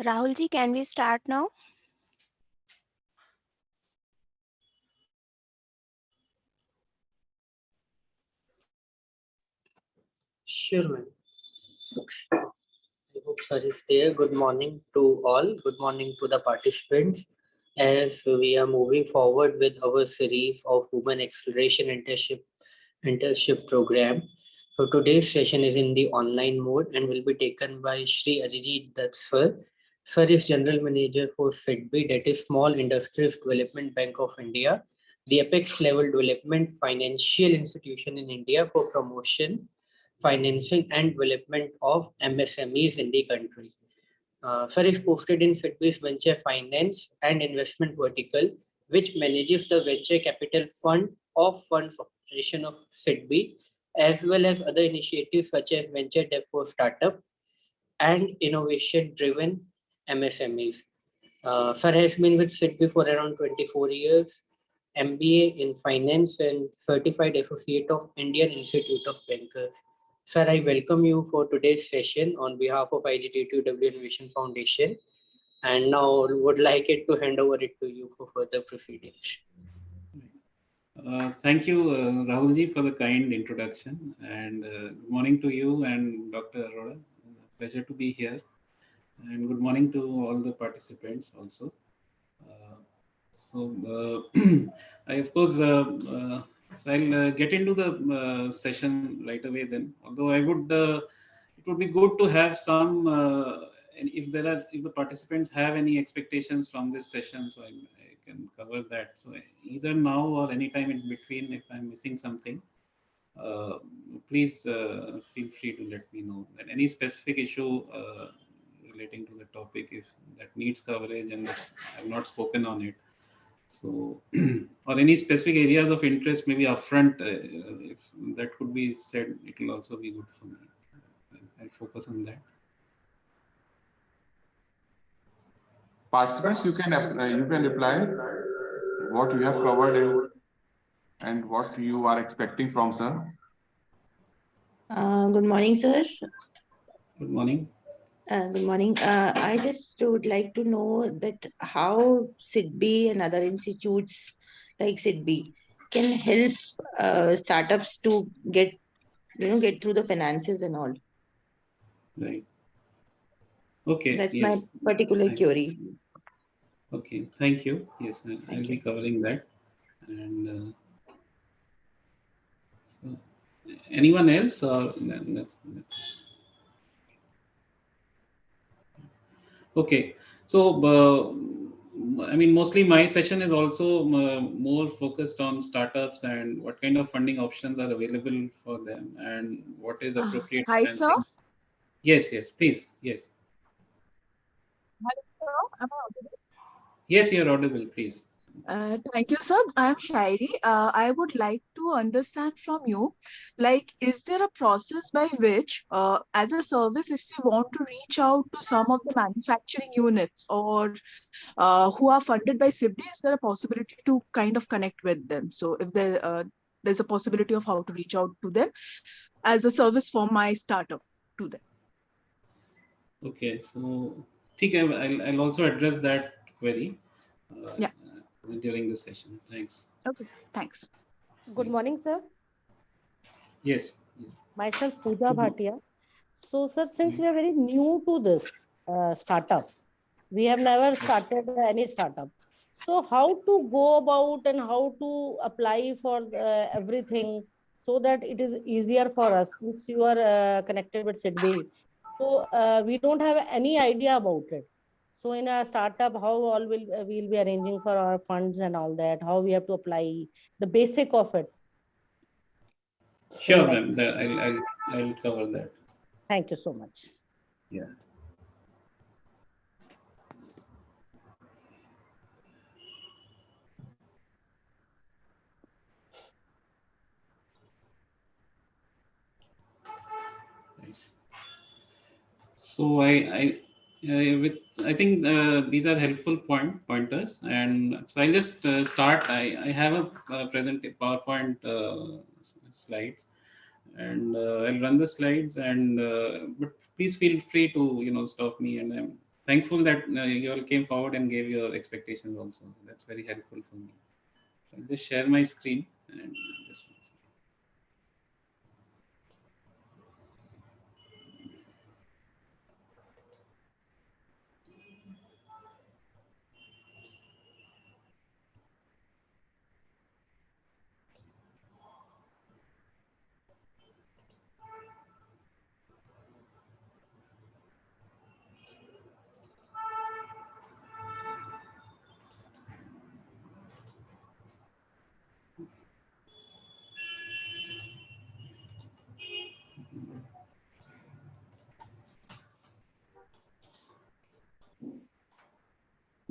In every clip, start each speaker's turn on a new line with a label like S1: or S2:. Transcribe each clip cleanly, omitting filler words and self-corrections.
S1: Rahul ji, can we start now?
S2: Sure, ma'am. I hope sir is there. Good morning to all. Good morning to the participants. As we are moving forward with our series of Women Acceleration Internship Program. So today's session is in the online mode and will be taken by Shri Arijit Dutt sir. Sir is General Manager for SIDBI, that is Small Industries Development Bank of India, the apex level development financial institution in India for promotion, financing and development of MSMEs in the country. Sir is posted in SIDBI's Venture Finance and Investment Vertical, which manages the venture capital fund of funds operation of SIDBI, as well as other initiatives such as venture debt for startup and innovation-driven MSMEs. Sir has been with SIDBI for around 24 years, MBA in Finance and Certified Associate of Indian Institute of Bankers. Sir, I welcome you for today's session on behalf of IGTTW Innovation Foundation, and now would like it to hand over it to you for further proceedings.
S3: Thank you, Rahulji, for the kind introduction, and good morning to you and Dr. Arora. Pleasure to be here, and good morning to all the participants also. I of course, so I'll get into the session right away then. Although it would be good to have some, and if the participants have any expectations from this session, so I can cover that. So either now or anytime in between, if I'm missing something, please feel free to let me know. And any specific issue relating to the topic, if that needs coverage and I've not spoken on it, so or any specific areas of interest, maybe upfront, if that could be said, it will also be good for me. I'll focus on that.
S4: Participants, you can reply what you have covered and what you are expecting from sir.
S5: Good morning, sir.
S3: Good morning.
S5: Good morning. I just would like to know that how SIDBI and other institutes like SIDBI can help startups to get through the finances and all.
S3: Right. Okay.
S5: That's
S3: yes.
S5: my particular
S3: Thanks.
S5: query.
S3: Okay. Thank you. Yes, I'll
S5: you.
S3: be covering that. And so, anyone else? Or let's okay. So, I mean, mostly my session is also more focused on startups and what kind of funding options are available for them and what is appropriate
S6: Hi,
S3: financing.
S6: sir.
S3: Yes, please. Yes.
S6: Hello, sir. Am I audible?
S3: Yes, you're audible, please.
S6: Thank you, sir. I'm Shairi. I would like to understand from you, like, is there a process by which, as a service, if we want to reach out to some of the manufacturing units or who are funded by SIDBI, is there a possibility to kind of connect with them? So if there's a possibility of how to reach out to them as a service for my startup to them.
S3: Okay, so I'll also address that query during the session. Thanks.
S6: Okay, sir. Thanks.
S7: Good morning, sir.
S3: Yes.
S7: Myself, Pooja Bhatia. So, sir, since we are very new to this startup, we have never started any startup. So, how to go about and how to apply for everything so that it is easier for us since you are connected with SIDBI. So, we don't have any idea about it. So, in a startup, how all we'll be arranging for our funds and all that, how we have to apply the basic of it.
S3: Sure, ma'am. I'll cover that.
S7: Thank you so much.
S3: Yeah. Right. So I think these are helpful pointers, and so I'll just start. I have a PowerPoint slides, and I'll run the slides, and but please feel free to stop me, and thankful that you all came forward and gave your expectations also. So that's very helpful for me. So I'll just share my screen and just one second.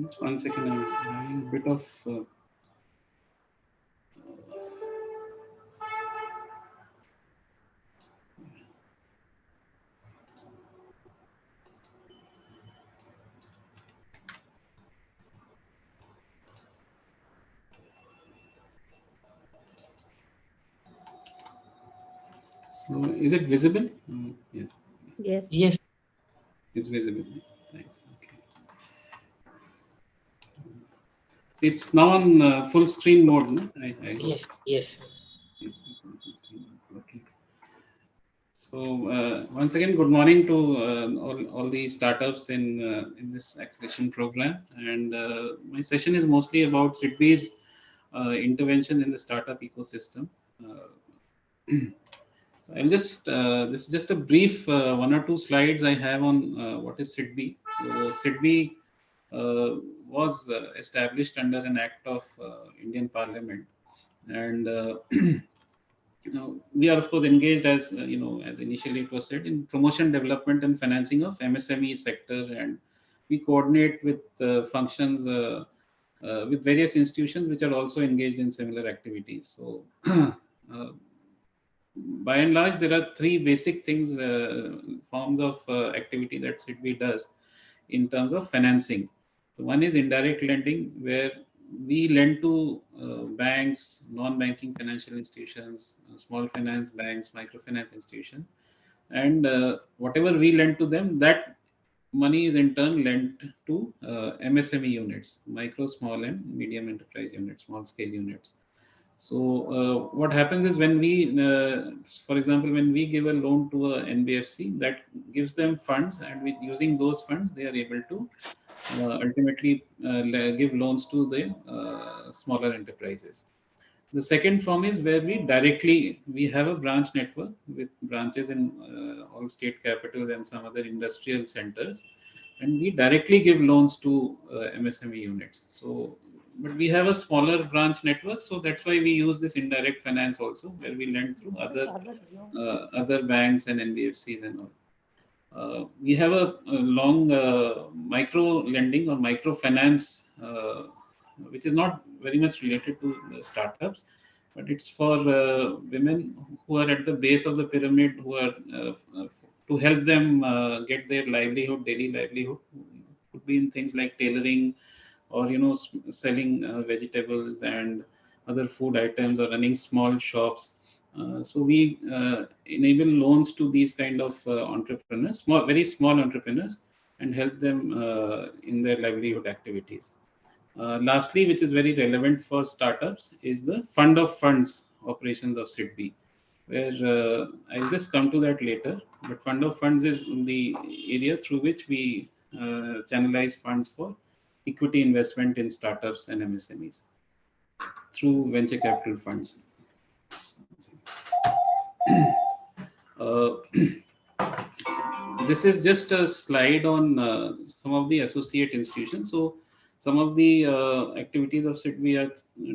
S3: Just one second, I'm having a bit of so is it visible? Yeah,
S7: Yes.
S2: Yes,
S3: it's visible. Thanks. Okay. It's now on full screen mode, no? I hope.
S2: yes.
S3: It's on full screen mode. Okay. So once again, good morning to all the startups in this acceleration program. And my session is mostly about SIDBI's intervention in the startup ecosystem. So I'll just this is just a brief one or two slides I have on what is SIDBI. So SIDBI was established under an act of Indian Parliament, and we are of course engaged as as initially it was said, in promotion, development, and financing of MSME sector, and we coordinate with functions with various institutions which are also engaged in similar activities. So by and large, there are three basic things, forms of activity that SIDBI does in terms of financing. So one is indirect lending, where we lend to banks, non-banking financial institutions, small finance banks, microfinance institutions, and whatever we lend to them, that money is in turn lent to MSME units, micro, small, and medium enterprise units, small scale units. So what happens is when we, for example, when we give a loan to a NBFC, that gives them funds, and with using those funds, they are able to ultimately give loans to the smaller enterprises. The second form is where we have a branch network with branches in all state capitals and some other industrial centers, and we directly give loans to MSME units. So, but we have a smaller branch network, so that's why we use this indirect finance also, where we lend through other banks and NBFCs and all. We have a long micro lending or microfinance, which is not very much related to the startups, but it's for women who are at the base of the pyramid, who are to help them get their livelihood, daily livelihood. Could be in things like tailoring, or selling vegetables and other food items, or running small shops. So we enable loans to these kind of entrepreneurs, very small entrepreneurs, and help them in their livelihood activities. Lastly, which is very relevant for startups, is the fund of funds operations of SIDBI, where I'll just come to that later. But fund of funds is the area through which we channelize funds for equity investment in startups and MSMEs through venture capital funds. This is just a slide on some of the associate institutions. So some of the activities of SIDBI are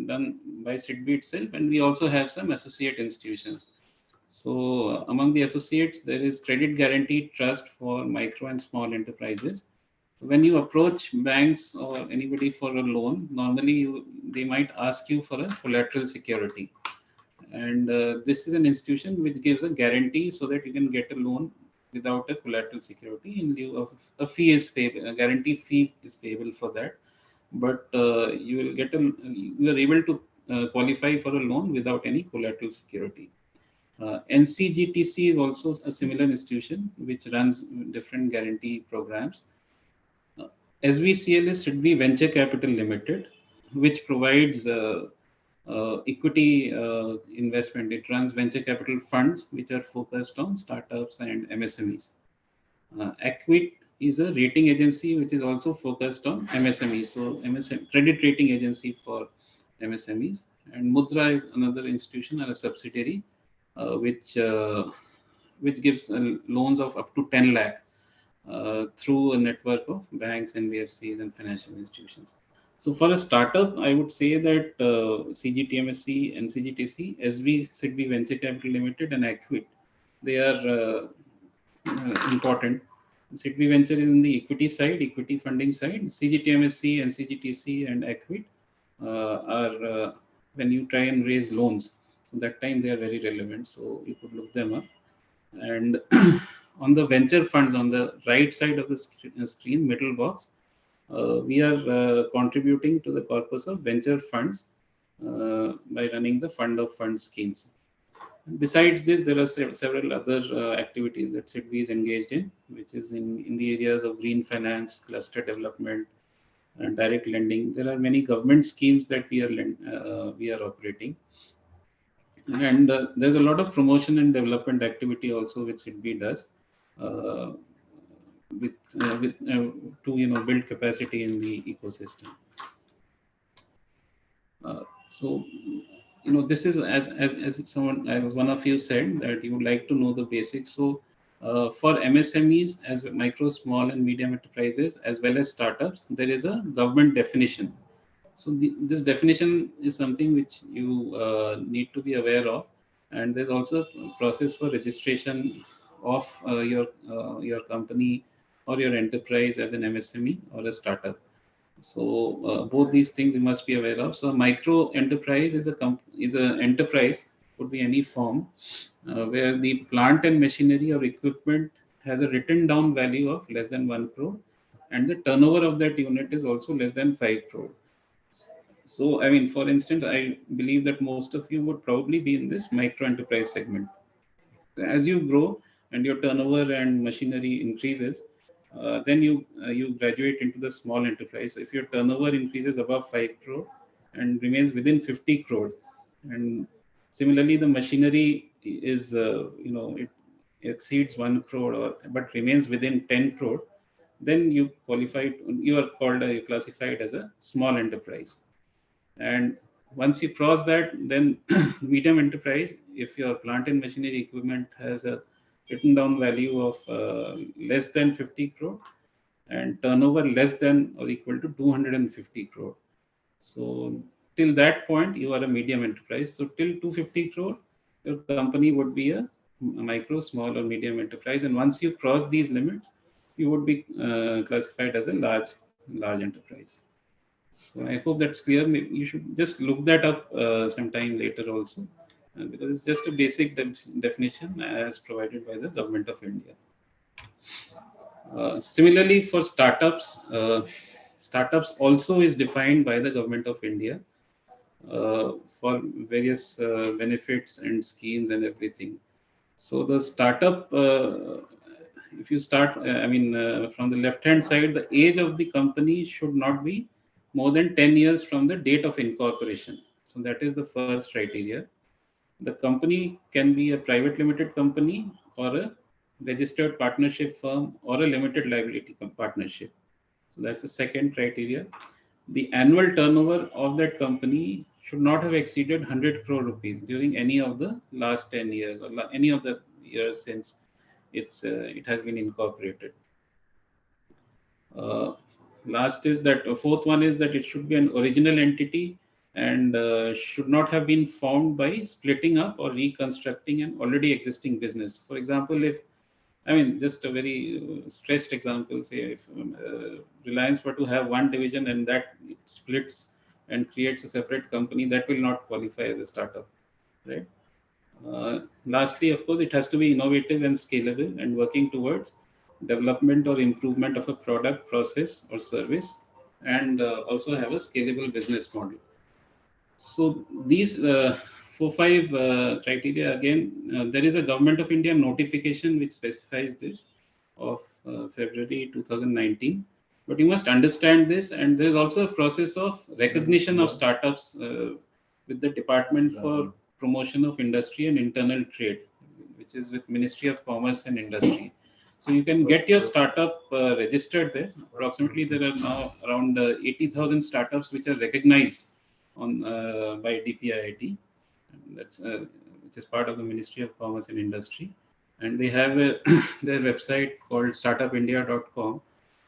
S3: done by SIDBI itself, and we also have some associate institutions. So among the associates, there is Credit Guarantee Trust for micro and small enterprises. When you approach banks or anybody for a loan, normally they might ask you for a collateral security. And this is an institution which gives a guarantee so that you can get a loan without a collateral security. In lieu of a fee is payable, a guarantee fee is payable for that. But you are able to qualify for a loan without any collateral security. NCGTC is also a similar institution which runs different guarantee programs. SVCL is SIDBI Venture Capital Limited, which provides equity investment. It runs venture capital funds which are focused on startups and MSMEs. Acquit is a rating agency which is also focused on MSMEs. So MSM credit rating agency for MSMEs, and Mudra is another institution or a subsidiary which gives loans of up to 10 lakh through a network of banks, NBFCs, and financial institutions. So for a startup, I would say that CGTMSC, NCGTC, SIDBI Venture Capital Limited, and Acquit, they are important. SIDBI Venture is in the equity side, equity funding side. CGTMSC, NCGTC, and Acquit are when you try and raise loans. So that time they are very relevant. So you could look them up. And on the venture funds, on the right side of the screen, middle box, we are contributing to the corpus of venture funds by running the fund of funds schemes. Besides this, there are several other activities that SIDBI is engaged in, which is in the areas of green finance, cluster development, and direct lending. There are many government schemes that we are operating, and there's a lot of promotion and development activity also which SIDBI does, uh, to build capacity in the ecosystem. So this is as one of you said that you would like to know the basics. So for MSMEs, as well, micro, small, and medium enterprises, as well as startups, there is a government definition. So this definition is something which you need to be aware of, and there's also a process for registration of your company or your enterprise as an MSME or a startup. So both these things you must be aware of. So micro enterprise is a enterprise, could be any form, where the plant and machinery or equipment has a written down value of less than 1 crore, and the turnover of that unit is also less than 5 crore. So, I mean, for instance, I believe that most of you would probably be in this micro enterprise segment. As you grow and your turnover and machinery increases, then you graduate into the small enterprise. So if your turnover increases above 5 crore and remains within 50 crore, and similarly the machinery is it exceeds 1 crore but remains within 10 crore, then you are classified as a small enterprise. And once you cross that, then medium enterprise, if your plant and machinery equipment has a written down value of less than 50 crore and turnover less than or equal to 250 crore. So till that point, you are a medium enterprise. So till 250 crore, your company would be a micro, small, or medium enterprise. And once you cross these limits, you would be classified as a large enterprise. So I hope that's clear. Maybe you should just look that up sometime later also, because it's just a basic definition as provided by the Government of India. Similarly, for startups, startups also is defined by the Government of India for various benefits and schemes and everything. So the startup, if you start, from the left-hand side, the age of the company should not be more than 10 years from the date of incorporation. So that is the first criteria. The company can be a private limited company or a registered partnership firm or a limited liability partnership. So that's the second criteria. The annual turnover of that company should not have exceeded 100 crore rupees during any of the last 10 years or any of the years since it has been incorporated. Last is that fourth one is that it should be an original entity and should not have been formed by splitting up or reconstructing an already existing business. For example, just a very stretched example, say if Reliance were to have one division and that it splits and creates a separate company, that will not qualify as a startup, right? Lastly, of course, it has to be innovative and scalable and working towards development or improvement of a product, process, or service, and also have a scalable business model. So these 4-5 criteria, again, there is a Government of India notification which specifies this of February 2019, But you must understand this, and there is also a process of recognition of startups with the Department for Promotion of Industry and Internal Trade, which is with Ministry of Commerce and Industry. So you can get your startup registered there. Approximately there are now around 80,000 startups which are recognized on by DPIIT. That's which is part of the Ministry of Commerce and Industry, and they have their website called startupindia.com,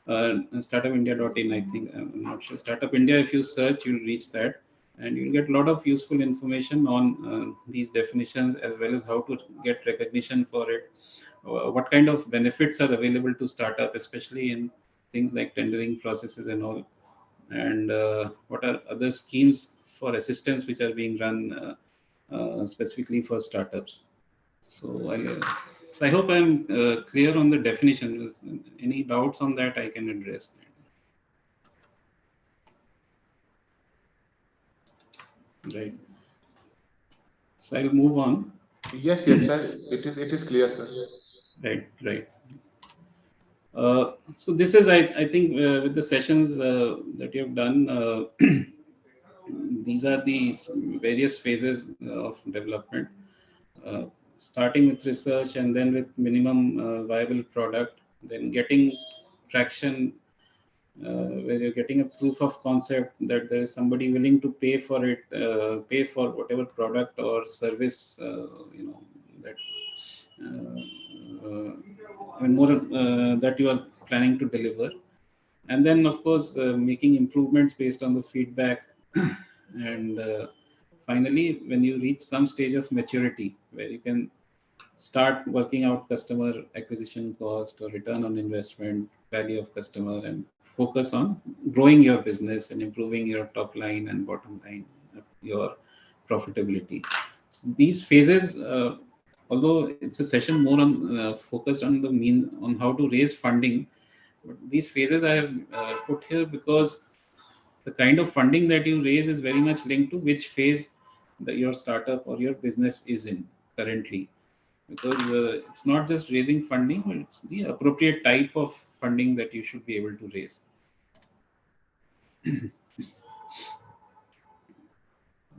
S3: startupindia.in. I think, I'm not sure. Startup India, if you search, you'll reach that, and you'll get a lot of useful information on these definitions, as well as how to get recognition for it, what kind of benefits are available to startup, especially in things like tendering processes and all, and what are other schemes for assistance which are being run specifically for startups. So I hope I'm clear on the definition. Any doubts on that, I can address. Right. So I'll move on.
S4: Yes, sir. It is clear, sir.
S3: Right. So this is, I think, with the sessions that you have done, these are the various phases of development, starting with research and then with minimum viable product, then getting traction, where you're getting a proof of concept that there is somebody willing to pay for it, pay for whatever product or service, that more that you are planning to deliver. And then, of course, making improvements based on the feedback. And finally, when you reach some stage of maturity where you can start working out customer acquisition cost or return on investment, value of customer, and focus on growing your business and improving your top line and bottom line, your profitability. So these phases, although it's a session more on focused on on how to raise funding, but these phases I have put here because the kind of funding that you raise is very much linked to which phase that your startup or your business is in currently, because it's not just raising funding, but it's the appropriate type of funding that you should be able to raise.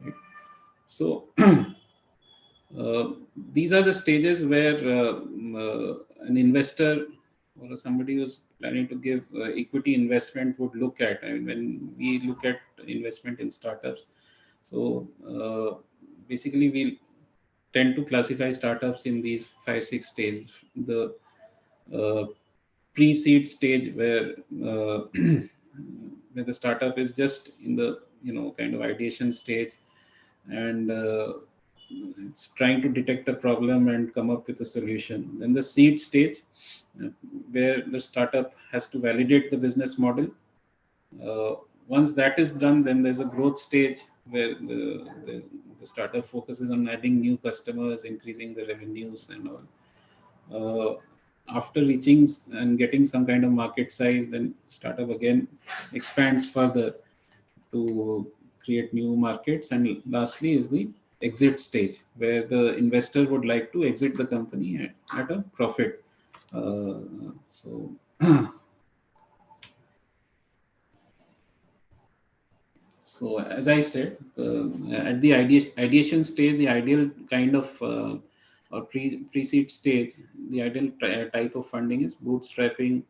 S3: Right. So these are the stages where an investor or somebody who's planning to give equity investment would look at. I mean, when we look at investment in startups, so basically we tend to classify startups in these 5-6 stages. The pre-seed stage, where where the startup is just in the kind of ideation stage, and it's trying to detect a problem and come up with a solution. Then the seed stage, where the startup has to validate the business model. Once that is done, then there's a growth stage where the startup focuses on adding new customers, increasing the revenues and all. After reaching and getting some kind of market size, then startup again expands further to create new markets. And lastly is the exit stage, where the investor would like to exit the company at a profit. So so as I said, at the ideation stage, the ideal kind of or pre-seed stage, the ideal type of funding is bootstrapping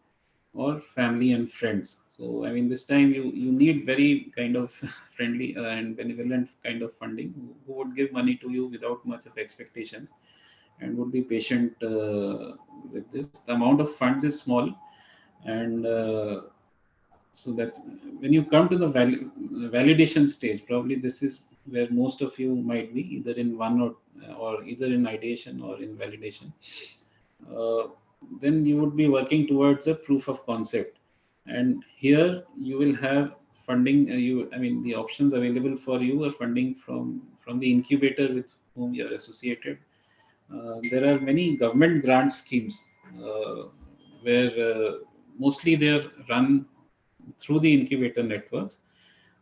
S3: or family and friends. So I mean, this time you need very kind of friendly and benevolent kind of funding, who would give money to you without much of expectations and would be patient with this. The amount of funds is small, and so that's when you come to the validation stage. Probably this is where most of you might be, either in one or either in ideation or in validation. Then you would be working towards a proof of concept, and here you will have funding. I mean, the options available for you are funding from the incubator with whom you are associated. There are many government grant schemes where mostly they are run through the incubator networks,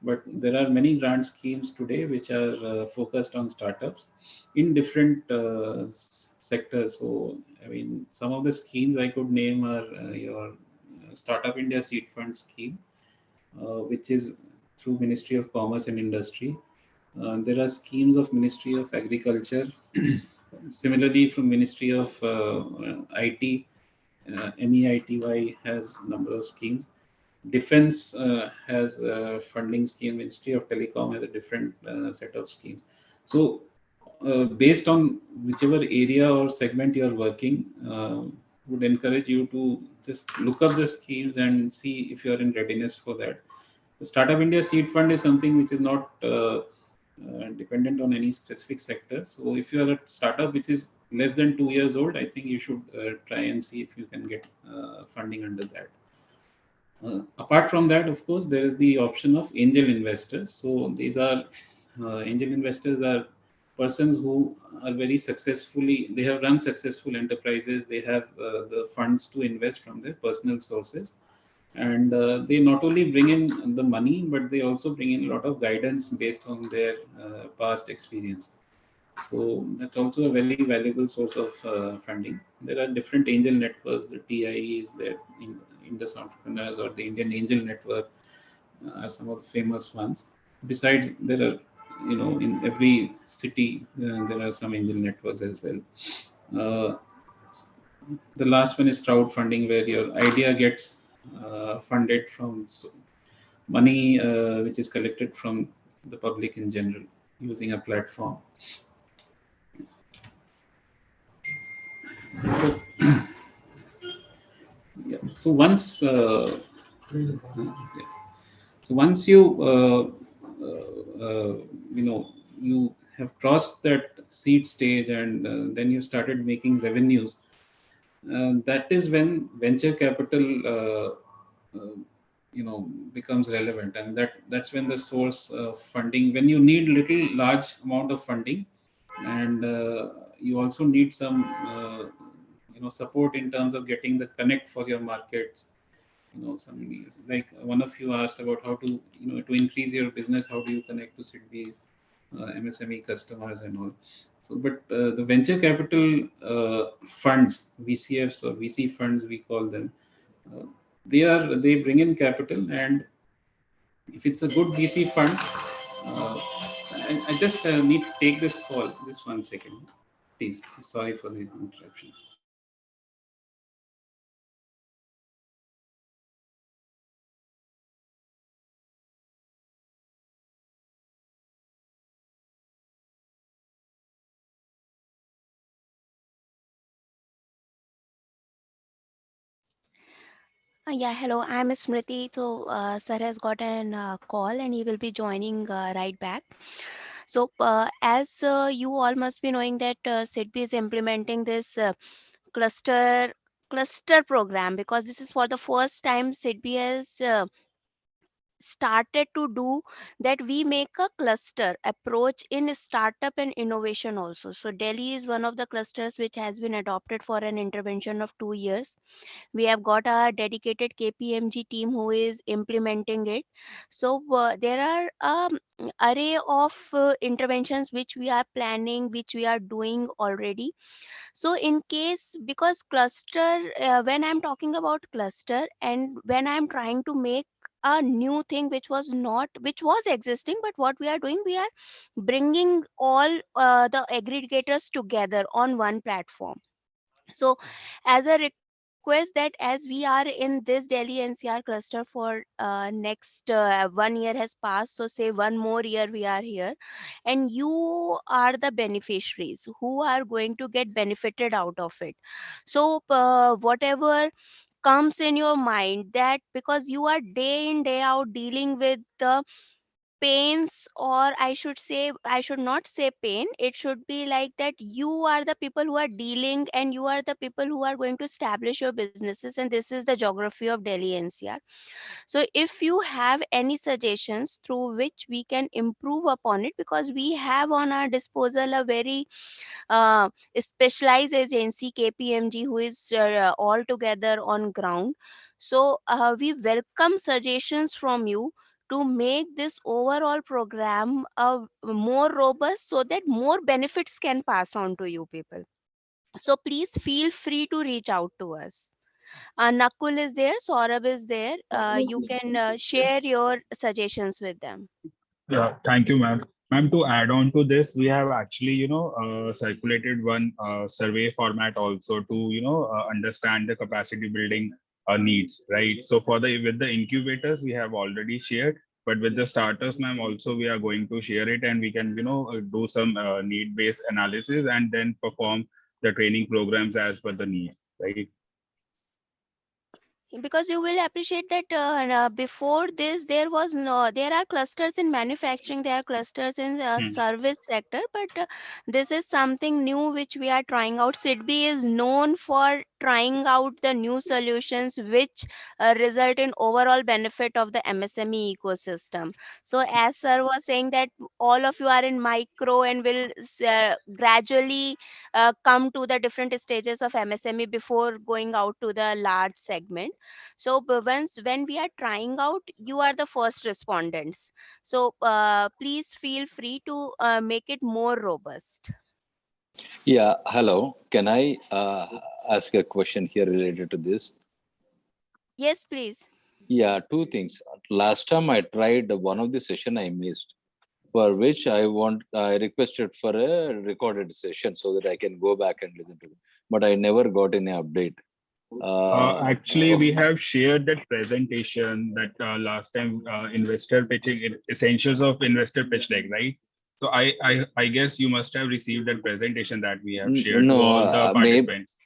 S3: but there are many grant schemes today which are focused on startups in different sectors. So I mean, some of the schemes I could name are your Startup India Seed Fund scheme, which is through Ministry of Commerce and Industry. There are schemes of Ministry of Agriculture. Similarly, from Ministry of IT, MEITY has a number of schemes. Defense has a funding scheme. Ministry of Telecom has a different set of schemes. So, based on whichever area or segment you are working, would encourage you to just look up the schemes and see if you are in readiness for that. The Startup India Seed Fund is something which is not dependent on any specific sector. So if you are a startup which is less than 2 years old, I think you should try and see if you can get funding under that. Apart from that, of course, there is the option of angel investors. So these are angel investors are persons who are very successfully, they have run successful enterprises, they have the funds to invest from their personal sources, and they not only bring in the money, but they also bring in a lot of guidance based on their past experience. So that's also a very valuable source of funding. There are different angel networks, the TIEs, the Indus Entrepreneurs, or the Indian Angel Network are some of the famous ones. Besides, there are, in every city, there are some angel networks as well. The last one is crowdfunding, where your idea gets funded from money which is collected from the public in general using a platform. So, yeah. So once, so once you, you have crossed that seed stage, and then you started making revenues. That is when venture capital, becomes relevant, and that's when the source of funding, when you need little large amount of funding, and you also need some support in terms of getting the connect for your markets. Some like one of you asked about how to to increase your business, how do you connect to SIDBI, MSME customers and all. So, but the venture capital funds, VCFs or VC funds, we call them, they bring in capital, and if it's a good VC fund, so I just need to take this call. Just 1 second, please. I'm sorry for the interruption.
S1: Yeah, hello, I'm Smriti. So, sir has got an call and he will be joining right back. So, as you all must be knowing that SIDBI is implementing this cluster program, because this is for the first time SIDBI has started to do that. We make a cluster approach in startup and innovation also. So Delhi is one of the clusters which has been adopted for an intervention of 2 years. We have got a dedicated KPMG team who is implementing it. So there are array of interventions which we are planning, which we are doing already. So in case, because cluster, when I'm talking about cluster and when I'm trying to make a new thing which was not, which was existing, but what we are doing, we are bringing all the aggregators together on one platform. So as a request, that as we are in this Delhi NCR cluster for next 1 year has passed, so say one more year we are here, and you are the beneficiaries who are going to get benefited out of it. So whatever comes in your mind, that because you are day in day out dealing with the pains, or I should not say pain, it should be like that you are the people who are dealing and you are the people who are going to establish your businesses, and this is the geography of Delhi NCR. So if you have any suggestions through which we can improve upon it, because we have on our disposal a very uh, specialized agency KPMG who is all together on ground. So we welcome suggestions from you to make this overall program more robust, so that more benefits can pass on to you people. So please feel free to reach out to us. Nakul is there, Saurabh is there. You can share your suggestions with them.
S8: Yeah, thank you, ma'am. Ma'am, to add on to this, we have actually, circulated one survey format also to, understand the capacity building needs, right? So for the with the incubators, we have already shared, but with the starters, ma'am, also we are going to share it, and we can, do some need-based analysis and then perform the training programs as per the needs, right?
S1: Because you will appreciate that before this there are clusters in manufacturing, there are clusters in
S8: Hmm.
S1: service sector, but this is something new which we are trying out. SIDBI is known for trying out the new solutions which result in overall benefit of the MSME ecosystem. So as sir was saying that all of you are in micro and will gradually come to the different stages of MSME before going out to the large segment. So when we are trying out, you are the first respondents. So please feel free to make it more robust.
S9: Yeah, hello. Can I ask a question here related to this?
S1: Yes, please.
S9: Yeah, two things. Last time I tried one of the session I missed, for which I requested for a recorded session so that I can go back and listen to it. But I never got any update.
S8: Actually, we have shared that presentation that last time investor pitching essentials of investor pitch deck, right? So I guess you must have received that presentation that we have shared to
S9: No,
S8: all the
S9: maybe
S8: participants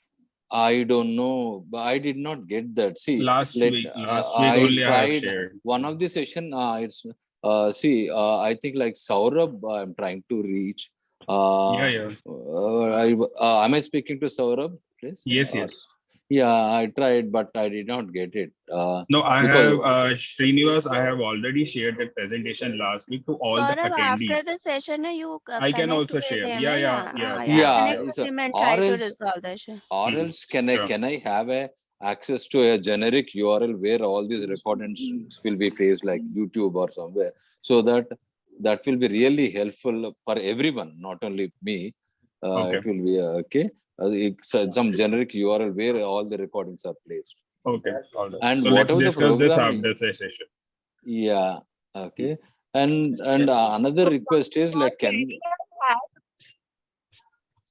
S9: I don't know, but I did not get that. See,
S8: last
S9: let
S8: week. Last week
S9: I
S8: only I have
S9: tried
S8: shared.
S9: one of the session. It's I think like Saurabh. I'm trying to reach.
S8: Yeah,
S9: Uh,
S8: yeah.
S9: am I speaking to Saurabh, please?
S8: Yes, yes.
S9: Yeah, I tried, but I did not get it.
S8: No, I have
S9: Because
S8: Srinivas. I have already shared that presentation last week to all the
S1: Saurabh,
S8: attendees.
S1: after the session, you
S8: I can
S1: connect
S8: also
S1: with
S8: share.
S1: him.
S8: Yeah, yeah, yeah.
S1: Yeah,
S8: Yeah,
S9: yeah,
S1: connect
S8: yeah.
S1: with
S9: it's a,
S1: him and
S9: or
S1: try to
S9: else
S1: resolve the issue.
S9: or
S8: Mhm.
S9: else
S8: Sure.
S9: can I have a access to a generic URL where all these recordings will be placed like YouTube or somewhere, so that that will be really helpful for everyone, not only me.
S8: Okay.
S9: It will be okay. Some generic URL where all the recordings are placed,
S8: Okay. All right.
S9: and
S8: So let's
S9: whatever the
S8: discuss this
S9: program.
S8: after the session.
S9: Yeah, okay. And another
S6: So one
S9: request is
S6: small
S9: like, can
S6: query I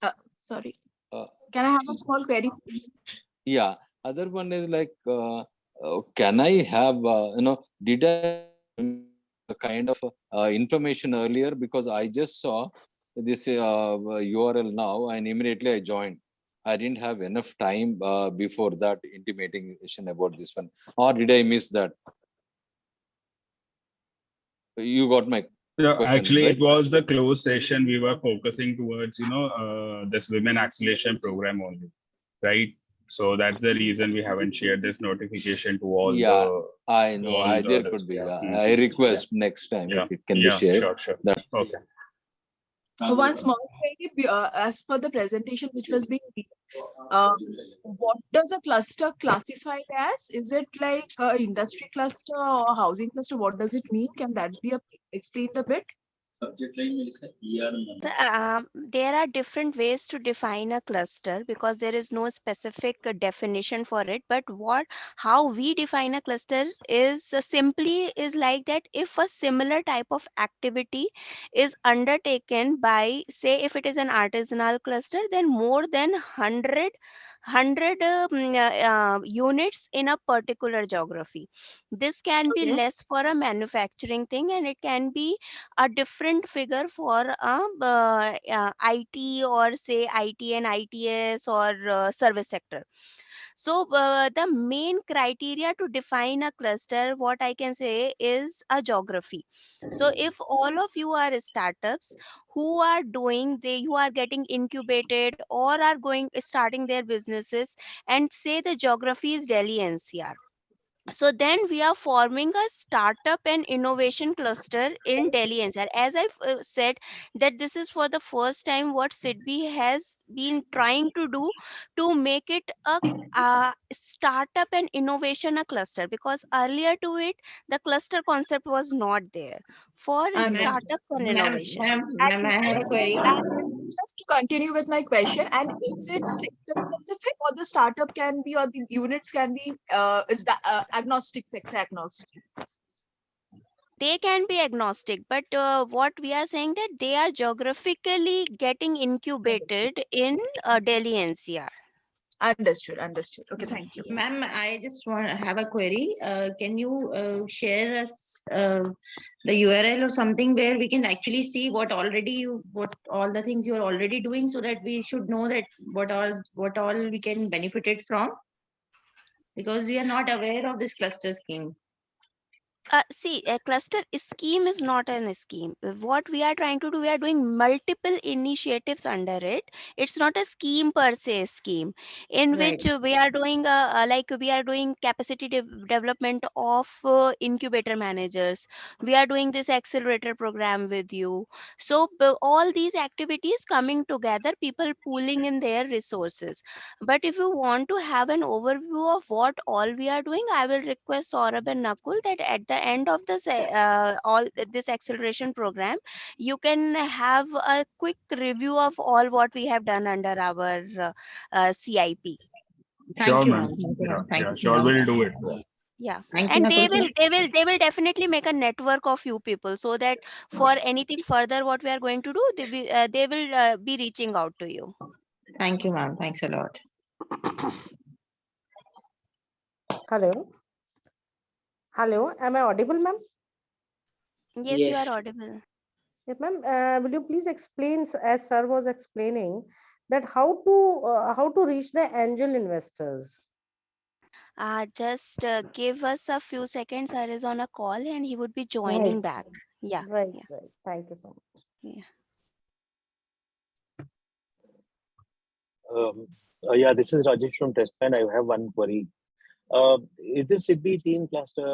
S6: have. Sorry.
S9: uh,
S6: Can I have a small query, please?
S9: yeah, other one is like, can I have, did I a kind of information earlier, because I just saw this URL now and immediately I joined. I didn't have enough time before that intimating about this one. Or did I miss that? You got my
S8: Yeah,
S9: question,
S8: actually,
S9: right?
S8: it was the closed session. We were focusing towards, this women acceleration program only, right? So that's the reason we haven't shared this notification
S9: Yeah, I
S8: to
S9: know.
S8: all the
S9: There
S8: others.
S9: could be.
S8: Yeah.
S9: Yeah, I
S8: Mhm.
S9: request next time
S8: Yeah.
S9: if it can be
S8: Yeah.
S9: shared.
S8: Sure. Sure.
S9: That
S8: Okay.
S6: One small query as per the presentation which was being given. Uh, what does a cluster classify as? Is it like a industry cluster or housing cluster? What does it mean? Can that be explained a bit?
S1: There are different ways to define a cluster because there is no specific definition for it. But how we define a cluster is simply is like that if a similar type of activity is undertaken by, say, if it is an artisanal cluster, then more than 100 units in a particular geography. This can be
S6: Okay.
S1: less for a manufacturing thing, and it can be a different figure for IT, or say IT and ITS, or service sector. So the main criteria to define a cluster, what I can say, is a geography. So if all of you are startups who are who are getting incubated or are going starting their businesses, and say the geography is Delhi NCR, so then we are forming a startup and innovation cluster in Delhi NCR. As I've said, that this is for the first time what SIDBI has been trying to do to make it a startup and innovation a cluster, because earlier to it the cluster concept was not there. for
S6: Understood.
S1: startups and
S5: Ma'am,
S1: innovation.
S5: ma'am, I have a query.
S6: And just to continue with my question, and is it sector specific, or the startup can be, or the units can be agnostic, sector agnostic?
S1: They can be agnostic, but what we are saying that they are geographically getting incubated in Delhi NCR.
S6: Understood. Understood. Okay, thank you.
S1: Yeah.
S5: Ma'am, I just want to have a query. Can you share us the URL or something where we can actually see what all the things you are already doing, so that we should know that what all we can benefit it from, because we are not aware of this cluster scheme.
S1: See, a cluster scheme is not an scheme. What we are trying to do, we are doing multiple initiatives under it. It's not a scheme per se scheme, in
S5: Right.
S1: which we are doing like we are doing capacity development of incubator managers. We are doing this accelerator program with you. So all these activities coming together, people pooling in their resources. But if you want to have an overview of what all we are doing, I will request Saurabh and Nakul that at the end of this all this acceleration program, you can have a quick review of all what we have done under our CIP.
S5: Thank
S8: Sure,
S5: you, ma'am.
S8: ma'am.
S5: Thank you,
S8: Yeah,
S5: ma'am. Thank
S8: yeah,
S5: you,
S8: sure,
S5: ma'am.
S8: we'll do it.
S1: Yeah,
S5: Thank you,
S1: and
S5: Nakul, sir.
S1: they will definitely make a network of few people, so that for anything further what we are going to do, they will be reaching out to you.
S5: Thank you, ma'am. Thanks a lot.
S7: Hello. Hello. Am I audible, ma'am?
S1: Yes, you are
S2: Yes.
S1: audible.
S7: Yes, ma'am. Will you please explain, as sir was explaining, that how to reach the angel investors?
S1: Just give us a few seconds. Sir is on a call and he would be
S7: Right.
S1: joining back. Yeah,
S7: Right.
S1: yeah,
S7: Right. Thank you so much.
S1: yeah.
S10: Um, yeah, this is Rajesh from Testman. I have one query. Is this SIDBI team cluster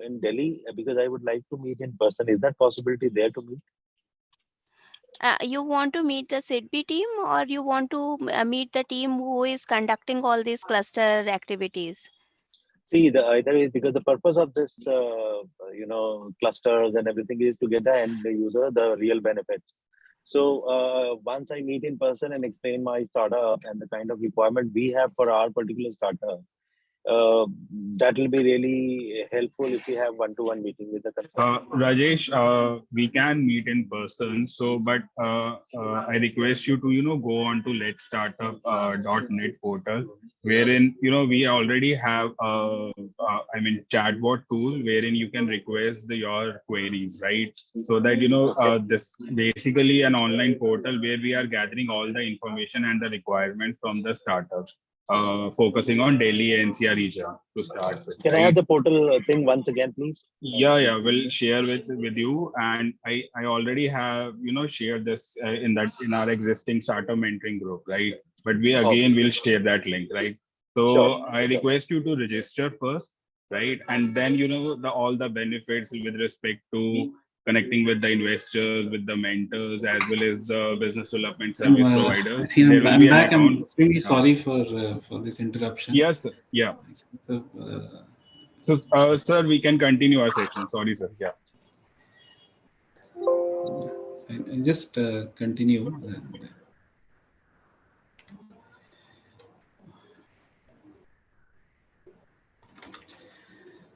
S10: in Delhi? Because I would like to meet in person. Is that possibility there to meet?
S1: You want to meet the SIDBI team, or you want to meet the team who is conducting all these cluster activities?
S10: See, the either is because the purpose of this, clusters and everything is to get the end user the real benefits. So once I meet in person and explain my startup and the kind of requirement we have for our particular startup, uh, that will be really helpful if we have one-to-one meeting with the consultant.
S8: Rajesh, we can meet in person. So, but I request you to, go on to letstartup.net portal, wherein, we already have, chatbot tool wherein you can request your queries, right? So that, this basically an online portal where we are gathering all the information and the requirements from the startups, focusing on Delhi NCR region to start with,
S10: Can I
S8: right?
S10: have the portal thing once again, please?
S8: Yeah, we'll share with you, and I already have shared this in our existing startup mentoring group, right? But we again will share that link, right?
S10: Sure.
S8: So I request you to register first, right? And then all the benefits with respect to connecting with the investors, with the mentors, as well as the business development service
S3: I
S8: providers.
S3: think
S8: There will
S3: I'm
S8: be an
S3: back. I'm
S8: account.
S3: extremely sorry for this interruption.
S8: Yes, sir. Yeah.
S3: So,
S8: So, sir, we can continue our session. Sorry, sir. Yeah.
S3: so I'll just continue. And,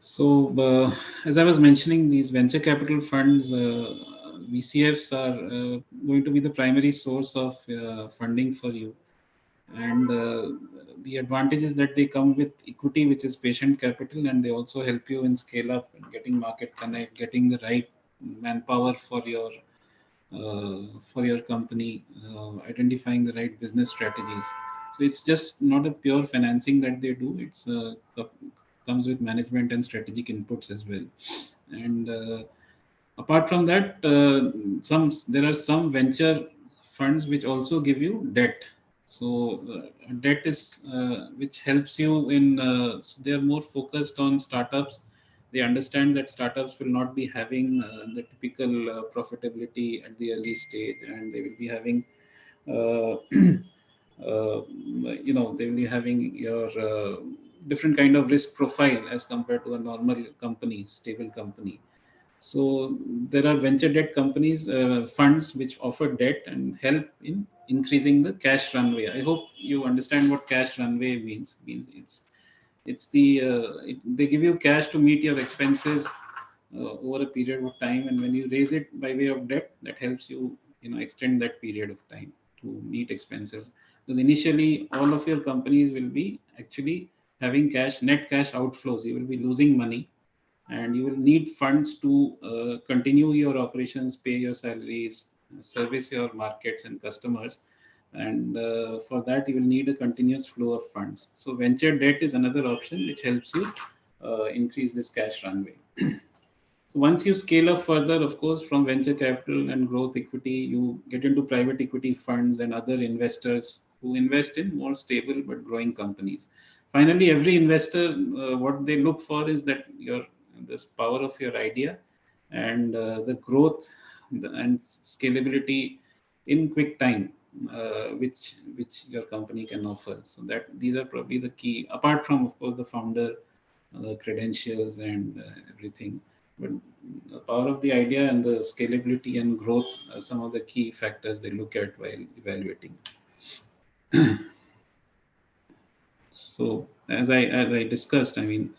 S3: so, as I was mentioning, these venture capital funds, VCFs are going to be the primary source of funding for you. And the advantage is that they come with equity, which is patient capital, and they also help you in scale up and getting market connect, getting the right manpower for your company, identifying the right business strategies. So it's just not a pure financing that they do. It's comes with management and strategic inputs as well. And apart from that, there are some venture funds which also give you debt. So debt is which helps you in. So they are more focused on startups. They understand that startups will not be having the typical profitability at the early stage, and they will be having, uh, they will be having your different kind of risk profile as compared to a normal company, stable company. So there are venture debt companies, funds which offer debt and help in increasing the cash runway. I hope you understand what cash runway means. It's they give you cash to meet your expenses over a period of time, and when you raise it by way of debt, that helps you extend that period of time to meet expenses. Because initially, all of your companies will be actually having net cash outflows. You will be losing money, and you will need funds to continue your operations, pay your salaries, service your markets and customers, and for that you will need a continuous flow of funds. So venture debt is another option which helps you increase this cash runway. So once you scale up further, of course, from venture capital and growth equity, you get into private equity funds and other investors who invest in more stable but growing companies. Finally, every investor, what they look for is that this power of your idea and the growth and scalability in quick time, which your company can offer. So that these are probably the key, apart from, of course, the founder credentials and everything. But the power of the idea and the scalability and growth are some of the key factors they look at while evaluating. So as I discussed, I mean,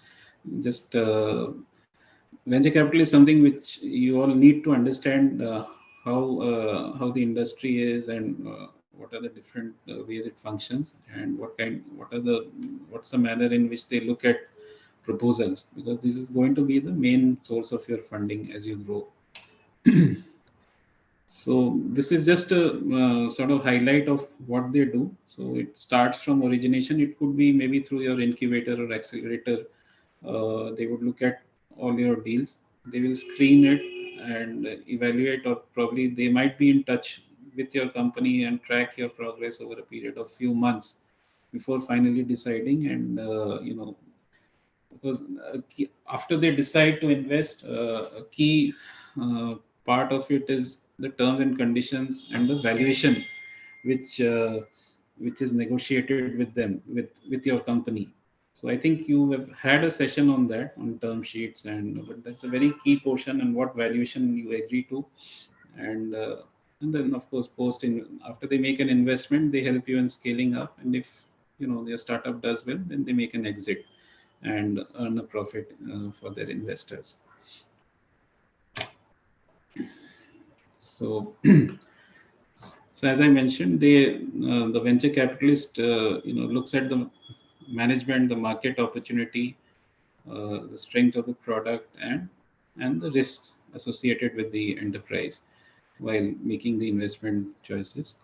S3: just venture capital is something which you all need to understand how the industry is, and what are the different ways it functions, and what's the manner in which they look at proposals, because this is going to be the main source of your funding as you grow. So this is just a sort of highlight of what they do. So it starts from origination. It could be maybe through your incubator or accelerator. They would look at all your deals. They will screen it and evaluate, or probably they might be in touch with your company and track your progress over a period of few months before finally deciding. And because after they decide to invest, a key part of it is the terms and conditions and the valuation which which is negotiated with them, with your company. So I think you have had a session on that, on term sheets, and but that's a very key portion, and what valuation you agree to. And then of course after they make an investment, they help you in scaling up, and if your startup does well, then they make an exit and earn a profit for their investors. So, so as I mentioned, the venture capitalist looks at the management, the market opportunity, the strength of the product, and the risks associated with the enterprise while making the investment choices.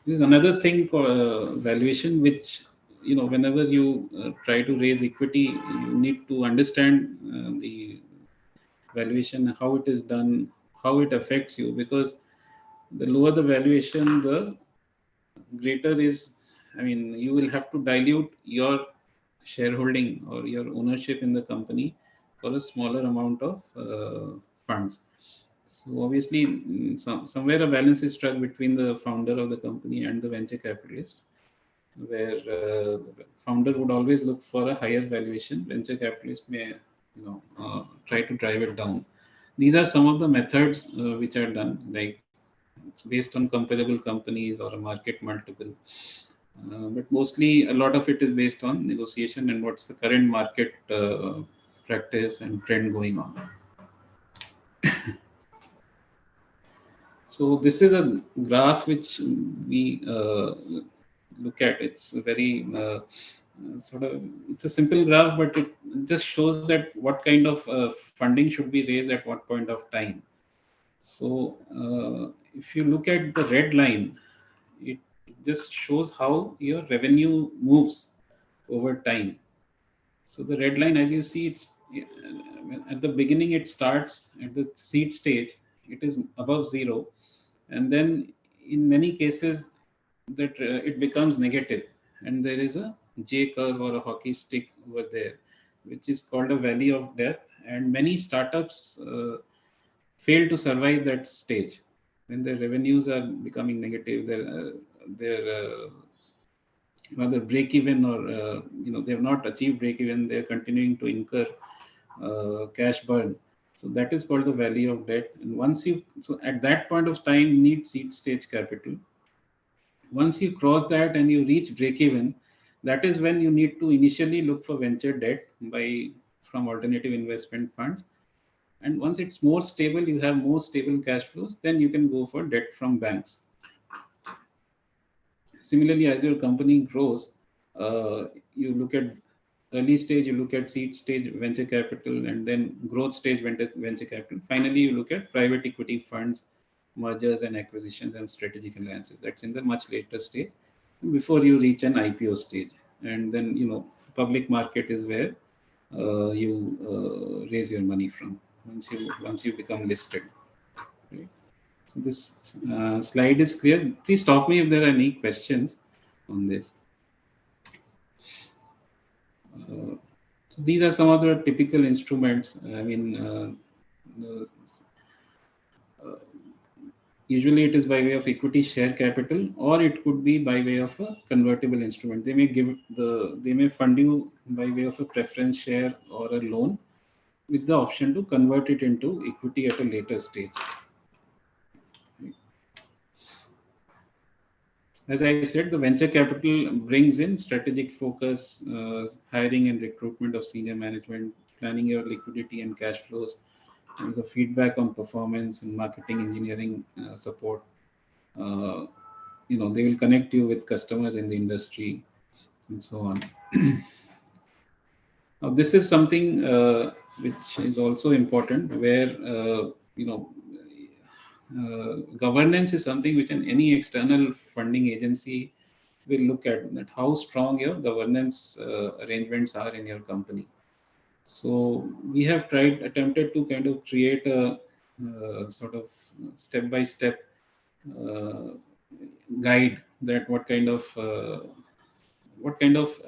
S3: There's another thing called valuation, which whenever you try to raise equity, you need to understand the valuation, how it is done, how it affects you, because the lower the valuation, the greater is, I mean, you will have to dilute your shareholding or your ownership in the company for a smaller amount of funds. So obviously, somewhere a balance is struck between the founder of the company and the venture capitalist, where the founder would always look for a higher valuation. Venture capitalist may, try to drive it down. These are some of the methods which are done, like it's based on comparable companies or a market multiple. But mostly, a lot of it is based on negotiation and what's the current market practice and trend going on. So this is a graph which we look at. It's a very it's a simple graph, but it just shows that what kind of funding should be raised at what point of time. So if you look at the red line, it just shows how your revenue moves over time. So the red line, as you see, it's at the beginning, it starts at the seed stage, it is above zero, and then in many cases that it becomes negative, and there is a J curve or a hockey stick over there, which is called a valley of death, and many startups fail to survive that stage when their revenues are becoming negative. Their rather break even, or they have not achieved break even, they're continuing to incur cash burn. So that is called the value of debt. And once you, so at that point of time, you need seed stage capital. Once you cross that and you reach break even, that is when you need to initially look for venture debt from alternative investment funds. And once it's more stable, you have more stable cash flows, then you can go for debt from banks. Similarly, as your company grows, you look at early stage, you look at seed stage venture capital, and then growth stage venture capital. Finally, you look at private equity funds, mergers and acquisitions, and strategic alliances. That's in the much later stage before you reach an IPO stage. And then, public market is where you raise your money from once you become listed. Right? So this slide is clear. Please stop me if there are any questions on this. These are some of the typical instruments. I mean, usually it is by way of equity share capital, or it could be by way of a convertible instrument. They may fund you by way of a preference share or a loan, with the option to convert it into equity at a later stage. As I said, the venture capital brings in strategic focus, hiring and recruitment of senior management, planning your liquidity and cash flows. There's a feedback on performance and marketing engineering support. They will connect you with customers in the industry and so on. Now, this is something which is also important, where governance is something which any external funding agency will look at, that how strong your governance arrangements are in your company. So we have attempted to kind of create a sort of step-by-step guide, that what kind of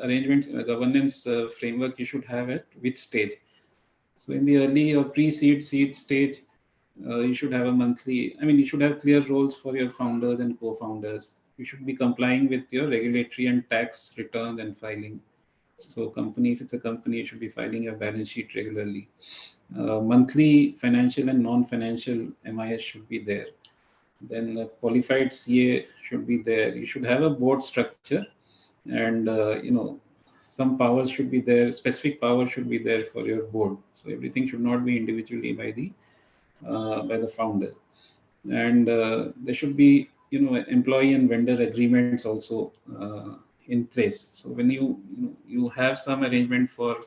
S3: arrangements, governance framework you should have at which stage. So in the early or pre-seed, seed stage, you should have you should have clear roles for your founders and co-founders. You should be complying with your regulatory and tax returns and filing. So if it's a company, you should be filing your balance sheet regularly. Monthly financial and non-financial MIS should be there. Then a qualified CA should be there. You should have a board structure, and some powers should be there. Specific power should be there for your board. So everything should not be individually by the founder. And there should be employee and vendor agreements also in place. So when you have some arrangement for,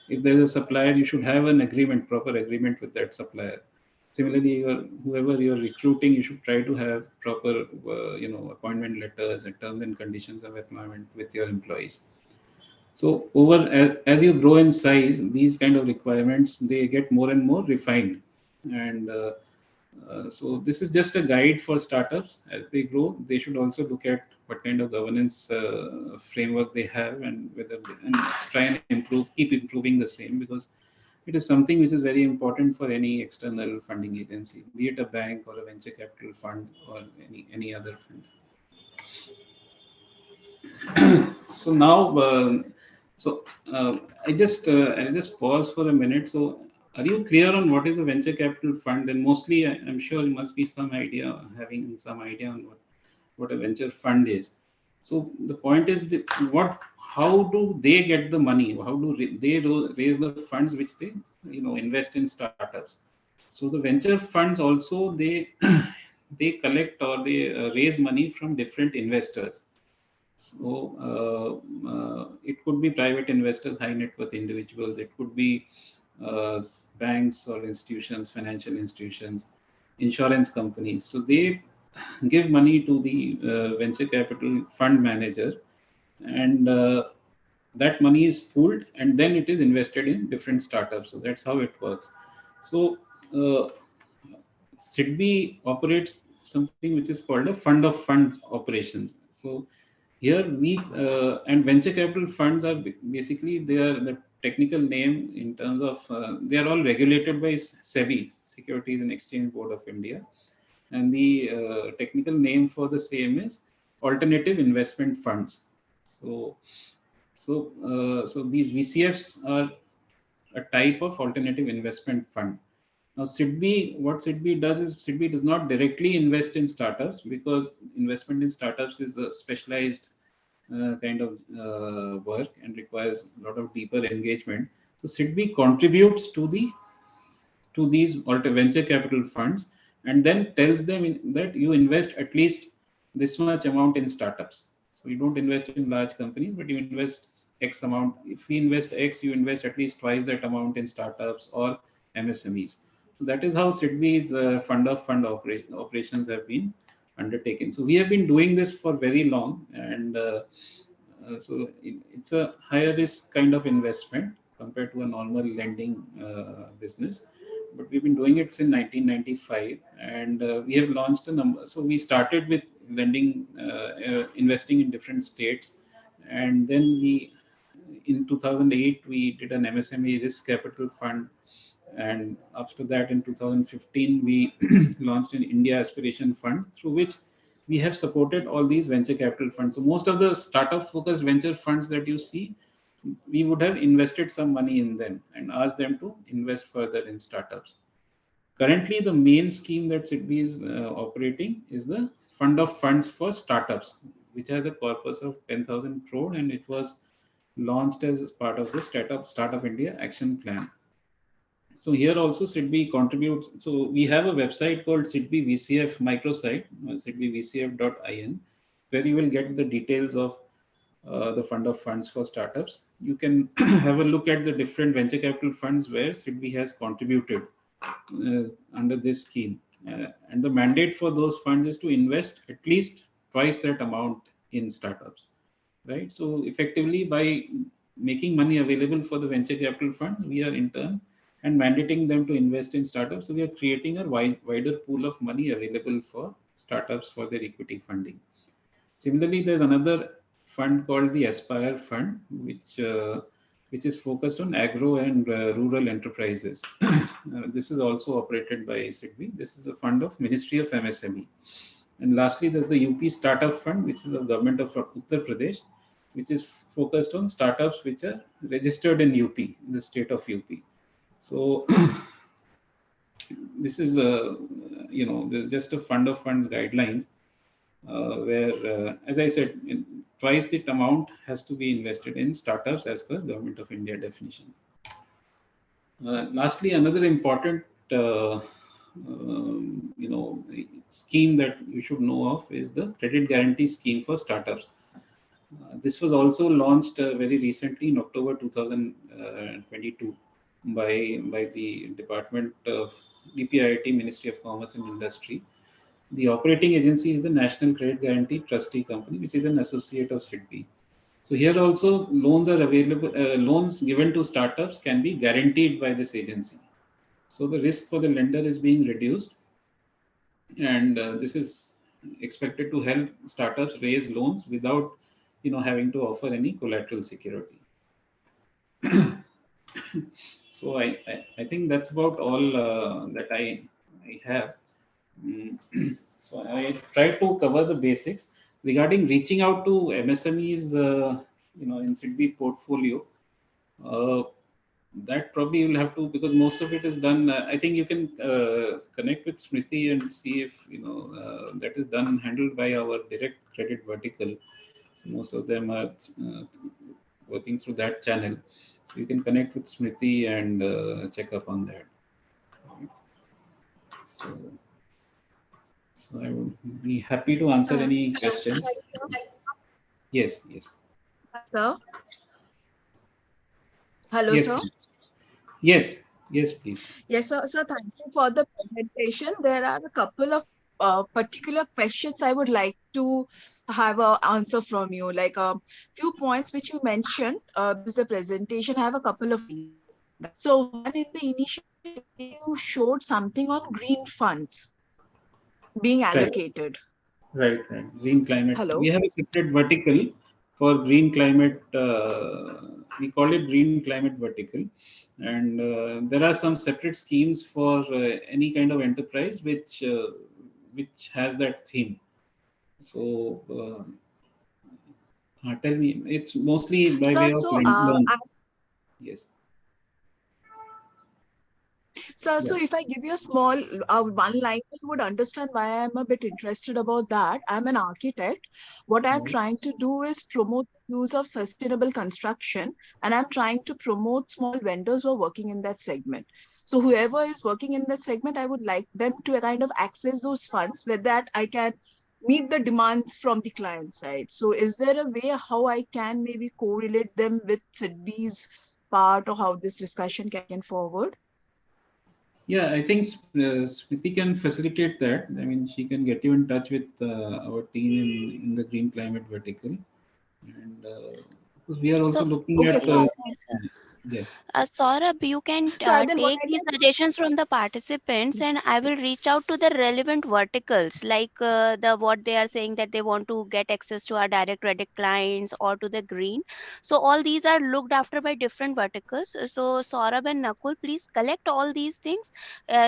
S3: if there is a supplier, you should have an agreement, proper agreement with that supplier. Similarly, whoever you're recruiting, you should try to have proper appointment letters and terms and conditions of employment with your employees. So as you grow in size, these kind of requirements, they get more and more refined. And so this is just a guide for startups. As they grow, they should also look at what kind of governance framework they have, and try and keep improving the same, because it is something which is very important for any external funding agency, be it a bank or a venture capital fund or any other fund. So now, I'll just pause for a minute. So are you clear on what is a venture capital fund? Then mostly, I'm sure you must be having some idea on what a venture fund is. So the point is how do they get the money? How do they raise the funds which they invest in startups? So the venture funds also, they they collect or they raise money from different investors. So it could be private investors, high net worth individuals. It could be banks or institutions, financial institutions, insurance companies. So they give money to the venture capital fund manager, and that money is pooled, and then it is invested in different startups. So that's how it works. So SIDBI operates something which is called a fund of funds operations. So here and venture capital funds are basically, they are the technical name in terms of they are all regulated by SEBI, Securities and Exchange Board of India, and the technical name for the same is alternative investment funds. So these VCFs are a type of alternative investment fund. Now, SIDBI, what SIDBI does is SIDBI does not directly invest in startups, because investment in startups is a specialized kind of work and requires a lot of deeper engagement. So SIDBI contributes to these venture capital funds, and then tells them that you invest at least this much amount in startups. So you don't invest in large companies, but you invest X amount. If we invest X, you invest at least twice that amount in startups or MSMEs. So that is how SIDBI's fund of fund operations have been undertaken. So we have been doing this for very long, and so it's a higher risk kind of investment compared to a normal lending business. But we've been doing it since 1995, and we have launched a number. So we started with lending, investing in different states, and then in 2008, we did an MSME risk capital fund, and after that, in 2015, we launched an India Aspiration Fund, through which we have supported all these venture capital funds. So most of the startup focused venture funds that you see, we would have invested some money in them and asked them to invest further in startups. Currently, the main scheme that SIDBI is operating is the Fund of Funds for Startups, which has a corpus of 10,000 crore, and it was launched as part of the Startup India Action Plan. So here also SIDBI contributes. So we have a website called SIDBI VCF microsite, sidbivcf.in, where you will get the details of the Fund of Funds for Startups. You can have a look at the different venture capital funds where SIDBI has contributed under this scheme. And the mandate for those funds is to invest at least twice that amount in startups, right? So effectively, by making money available for the venture capital funds, we are in turn and mandating them to invest in startups. So we are creating a wider pool of money available for startups for their equity funding. Similarly, there's another fund called the Aspire Fund, which is focused on agro and rural enterprises. This is also operated by SIDBI. This is a fund of Ministry of MSME. And lastly, there's the UP Startup Fund, which is a government of Uttar Pradesh, which is focused on startups which are registered in UP, in the state of UP. So this is there's just a fund of funds guidelines where, as I said, twice the amount has to be invested in startups as per Government of India definition. Lastly, another important scheme that you should know of is the Credit Guarantee Scheme for Startups. This was also launched very recently in October 2022 by the Department of DPIIT, Ministry of Commerce and Industry. The operating agency is the National Credit Guarantee Trustee Company, which is an associate of SIDBI. So here also loans are available. Loans given to startups can be guaranteed by this agency. So the risk for the lender is being reduced, and this is expected to help startups raise loans without, having to offer any collateral security. So I think that's about all that I have. So I tried to cover the basics regarding reaching out to MSMEs, in SIDBI portfolio. That probably will have to, because most of it is done. I think you can connect with Smriti and see if that is done and handled by our direct credit vertical. So most of them are working through that channel. So you can connect with Smriti and check up on that. So I would be happy to answer any questions. Yes.
S6: Sir. Hello,
S3: Yes,
S6: sir.
S3: Please. Yes, please.
S6: Yes, sir. Sir, thank you for the presentation. There are a couple of particular questions I would like to have an answer from you. Like a few points which you mentioned is the presentation. I have a couple of things. So one in the initial, you showed something on green funds being allocated.
S3: Right. Green climate.
S6: Hello.
S3: We have a separate vertical for green climate. We call it green climate vertical, and there are some separate schemes for any kind of enterprise which has that theme. So tell me, it's mostly by way of loans. Yes.
S6: So if I give you a small one line, you would understand why I'm a bit interested about that. I'm an architect. What I'm trying to do is promote use of sustainable construction, and I'm trying to promote small vendors who are working in that segment. So whoever is working in that segment, I would like them to kind of access those funds where that I can meet the demands from the client side. So is there a way how I can maybe correlate them with SIDBI's part, or how this discussion can forward?
S3: Yeah, I think Smriti can facilitate that. I mean, she can get you in touch with our team in the green climate vertical, and because we are also
S1: So
S3: looking
S6: Okay,
S3: at
S6: so
S1: yes, yes, sir.
S3: yeah.
S1: Saurabh, you can
S6: then what
S1: take
S6: I
S1: these
S6: can
S1: suggestions from the participants, and I will reach out to the relevant verticals, like the what they are saying that they want to get access to our direct credit clients or to the green. So all these are looked after by different verticals. So Saurabh and Nakul, please collect all these things,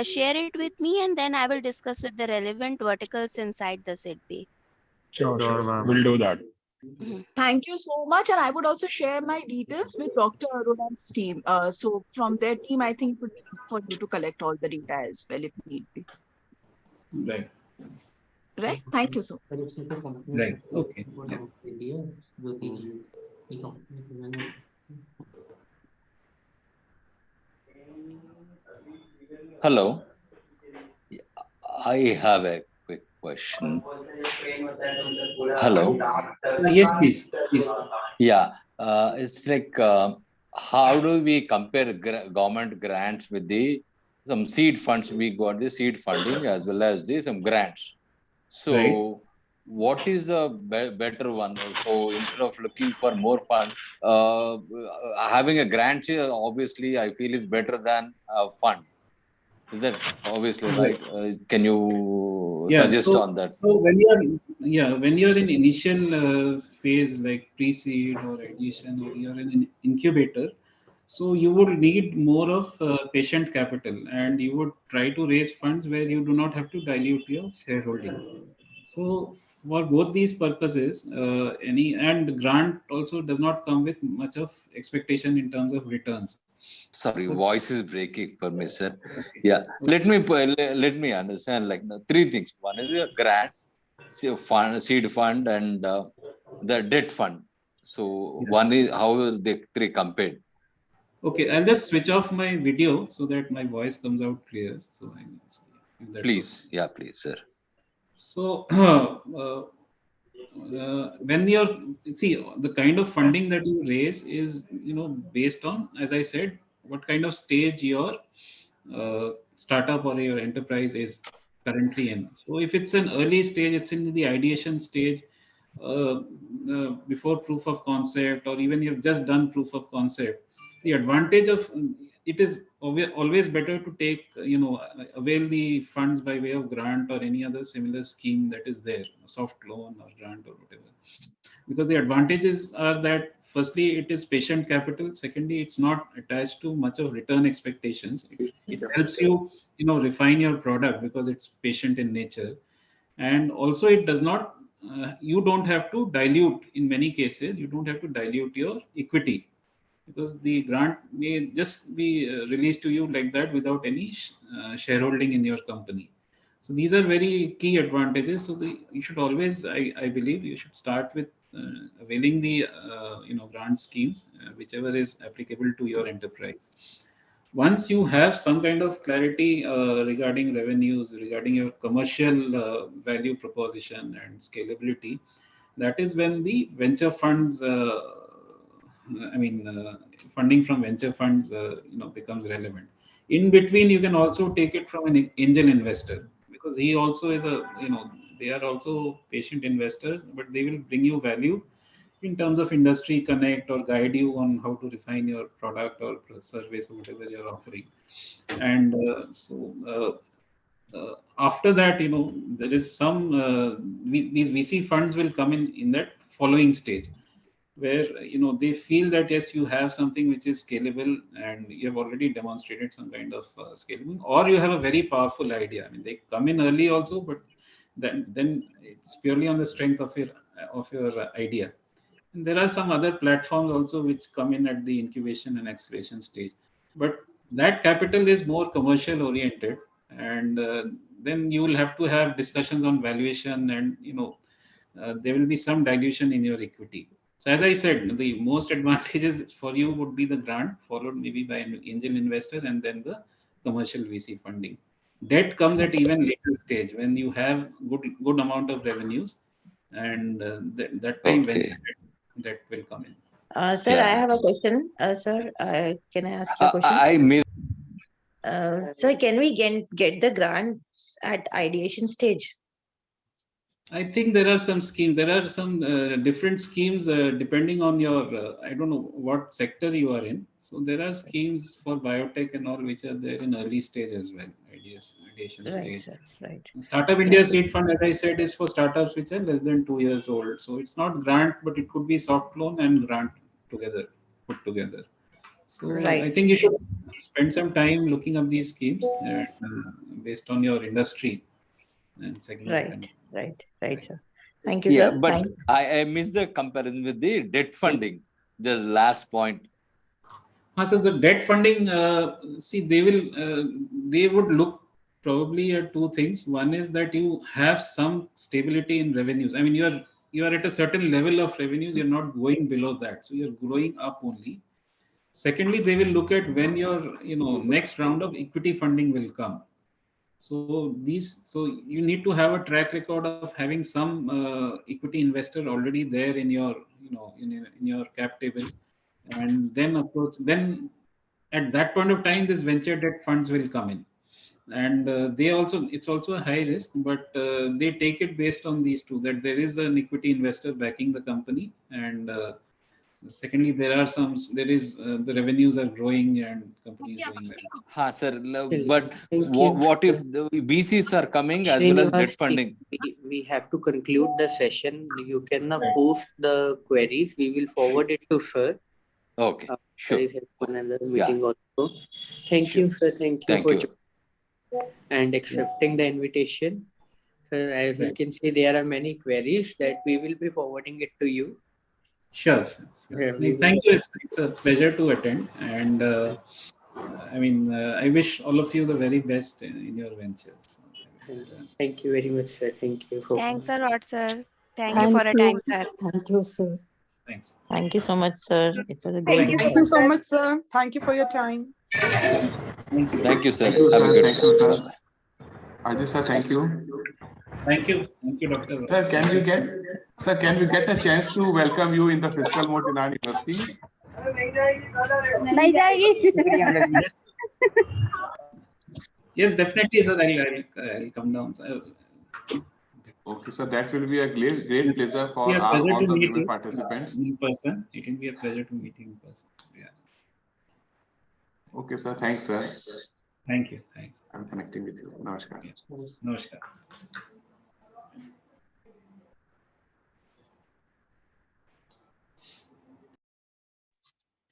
S1: share it with me, and then I will discuss with the relevant verticals inside the SIDB.
S8: Sure,
S4: Sure,
S8: sure.
S4: ma'am.
S8: We'll do that.
S6: thank you so much, and I would also share my details with Dr. Arun's team. So from their team, I think it would be easy for you to collect all the data as well if need be.
S3: Right,
S6: Right? Thank you so much.
S3: right. Okay. Yeah.
S9: Hello. I have a quick question. Hello.
S3: Yes, please, please.
S9: Yeah, it's like how do we compare government grants with the some seed funds? We got the seed funding as well as the some grants.
S3: Right.
S9: So, what is the better one? So, instead of looking for more fund, having a grant obviously I feel is better than a fund. Is that obviously
S3: Right.
S9: right? Can you
S3: Yeah.
S9: suggest
S3: So
S9: on that?
S3: when you're in initial phase like pre-seed or ideation, or you're in an incubator, so you would need more of patient capital, and you would try to raise funds where you do not have to dilute your shareholding. So for both these purposes, any and grant also does not come with much of expectation in terms of returns.
S9: Sorry,
S3: So
S9: voice is breaking for me, sir.
S3: okay,
S9: Yeah,
S3: okay,
S9: let me understand. Like three things. One is a grant, fund, seed fund, and the debt fund. So
S3: yeah.
S9: one is how the three compared.
S3: Okay, I'll just switch off my video so that my voice comes out clear. So I can see if that's okay.
S9: Please, yeah, please, sir.
S3: So when you're see the kind of funding that you raise is based on, as I said, what kind of stage your startup or your enterprise is currently in. So if it's an early stage, it's in the ideation stage, before proof of concept, or even you've just done proof of concept. The advantage of it is always better to take avail the funds by way of grant or any other similar scheme that is there, a soft loan or grant or whatever, because the advantages are that firstly it is patient capital, secondly it's not attached to much of return expectations. It helps you refine your product because it's patient in nature, and also it does not you don't have to dilute, in many cases you don't have to dilute your equity, because the grant may just be released to you like that without any shareholding in your company. So these are very key advantages. So you should always, I believe, you should start with availing the grant schemes, whichever is applicable to your enterprise. Once you have some kind of clarity regarding revenues, regarding your commercial value proposition and scalability, that is when the venture funds, funding from venture funds, becomes relevant. In between, you can also take it from an angel investor, because he also is they are also patient investors, but they will bring you value in terms of industry connect or guide you on how to refine your product or service or whatever you're offering. And after that, there is some these VC funds will come in that following stage, where they feel that yes, you have something which is scalable and you have already demonstrated some kind of scaling, or you have a very powerful idea. I mean, they come in early also, but then it's purely on the strength of your idea. And there are some other platforms also which come in at the incubation and acceleration stage. But that capital is more commercial oriented, and then you will have to have discussions on valuation, and there will be some dilution in your equity. So as I said, the most advantages for you would be the grant, followed maybe by an angel investor, and then the commercial VC funding. Debt comes at even later stage when you have good amount of revenues, and that time venture debt will come in.
S5: Sir, I have a question. Sir, can I ask you a question?
S9: I missed.
S5: Sir, can we get the grants at ideation stage?
S3: I think there are some schemes. There are some different schemes depending on your. I don't know what sector you are in. So there are schemes for biotech and all which are there in early stage as well. Ideation
S5: Right,
S3: stage.
S5: sir. Right.
S3: Startup India Seed Fund, as I said, is for startups which are less than 2 years old. So it's not grant, but it could be soft loan and grant put together. So
S5: Right.
S3: I think you should spend some time looking up these schemes based on your industry and segment.
S5: Right, sir. Thank you,
S9: Yeah,
S5: sir.
S9: but I missed the comparison with the debt funding. The last point.
S3: So the debt funding, see, they would look probably at two things. One is that you have some stability in revenues. I mean, you are at a certain level of revenues. You're not going below that, so you're growing up only. Secondly, they will look at when your next round of equity funding will come. So you need to have a track record of having some equity investor already there in your in your cap table, and then approach. Then at that point of time, this venture debt funds will come in, and it's also a high risk, but they take it based on these two, that there is an equity investor backing the company, and secondly, there is the revenues are growing and company is doing well.
S9: Sir, but what if the VCs are coming as well as debt funding?
S2: We have to conclude the session. You can now post the queries. We will forward it to sir.
S9: Okay, sure.
S2: Another meeting also. Thank you, sir. Thank you for joining and accepting the invitation. Sir, as you can see, there are many queries that we will be forwarding it to you.
S3: Sure. Thank you. It's a pleasure to attend, and I wish all of you the very best in your ventures.
S2: Thank you very much, sir. Thank you.
S1: Thanks a lot, sir. Thank you for your time, sir.
S11: Thank you, sir.
S3: Thanks.
S5: Thank you so much, sir. It was a
S6: Thank
S5: great.
S6: you.
S11: Thank you so much, sir. Thank you for your time.
S9: Thank you, sir.
S4: Thank you,
S9: Have a
S4: sir.
S9: good
S4: Thank you, sir.
S9: day.
S4: Ajit sir, thank you.
S3: Thank you, Doctor.
S4: Sir, can we get a chance to welcome you in the fiscal mode in our university?
S3: Yes, definitely, sir. I'll come down.
S4: Okay, so that will be a great pleasure for all the women participants.
S3: In person. It will be a pleasure to meet you in person. Yeah.
S4: Okay, sir. Thanks, sir.
S3: Thank you. Thanks.
S4: I'm connecting with you. Namaskar.
S3: Namaskar.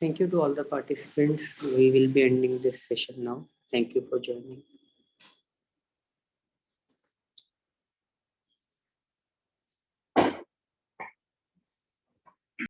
S2: Thank you to all the participants. We will be ending this session now. Thank you for joining.